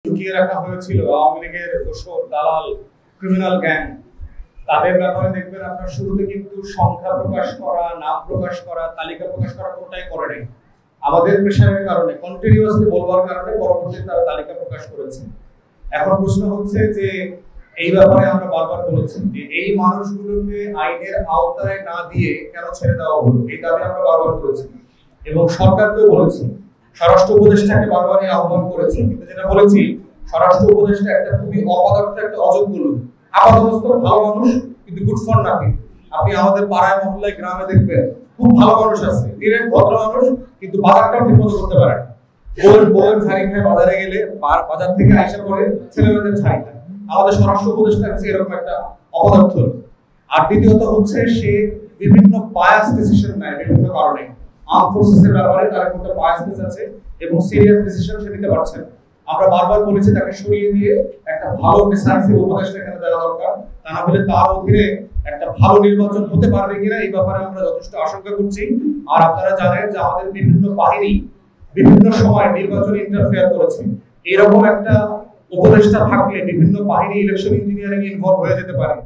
লুকিয়ে রাখা হয়েছিল আওয়ামী লীগের দোসর দালাল ক্রিমিনাল গ্যাং। তাদের ব্যাপারে দেখবেন আপনার শুরুতে কিন্তু সংখ্যা প্রকাশ করা, নাম প্রকাশ করা, তালিকা প্রকাশ করা কোনটাই করে নাই। আমাদের প্রেশারের কারণে, কন্টিনিউয়াসলি বলবার কারণে পরবর্তীতে তারা তালিকা প্রকাশ করেছে। এখন প্রশ্ন হচ্ছে যে এই ব্যাপারে আমরা বারবার বলেছি যে এই মানুষগুলোকে আইনের আওতায় না দিয়ে কেন ছেড়ে দেওয়া হলো, এই দাবি আমরা বারবার করেছি এবং সরকারকেও বলেছি, স্বরাষ্ট্র উপদেষ্টাকে বারবারই আহ্বান করেছি। কিন্তু যেটা বলেছি, স্বরাষ্ট্র উপদেষ্টা একটা খুবই অপদার্থ, একটা অযোগ্য লোক, আপাতত ভালো মানুষ কিন্তু গুড ফর নাথিং। আপনি আমাদের পাড়ায় মহল্লায় গ্রামে দেখবেন খুব ভালো মানুষ আছে, ডিরেক্ট ভদ্র মানুষ, কিন্তু বাজারটাও ঠিক মতো করতে পারে না। বউয়ের ঝাড়ি খায় বাজারে গেলে, বাজার থেকে আইসা করে ছেলেমেয়েদের ঝাড়ি খায়। আমাদের স্বরাষ্ট্র উপদেষ্টা কাছে এরকম একটা অপদার্থ। আর দ্বিতীয়ত হচ্ছে সে বিভিন্ন বায়াস ডিসিশন নেয় বিভিন্ন কারণে। আর্ম ফোর্সেসের ব্যাপারে তার একটা বায়াসনেস আছে এবং সিরিয়াস ডিসিশন সে নিতে পারছে না। আমরা বারবার বলেছি তাকে সরিয়ে দিয়ে একটা ভালো ডিসাইসিভ উপদেষ্টা এখানে দেওয়া দরকার, তা না হলে তার অধীনে একটা ভালো নির্বাচন হতে পারবে কিনা এই ব্যাপারে আমরা যথেষ্ট আশঙ্কা করছি। আর আপনারা জানেন যে আমাদের বিভিন্ন বাহিনী বিভিন্ন সময় নির্বাচনে ইন্টারফেয়ার করেছে। এরকম একটা উপদেষ্টা থাকলে বিভিন্ন বাহিনী ইলেকশন ইঞ্জিনিয়ারিং ইনভলভ হয়ে যেতে পারে।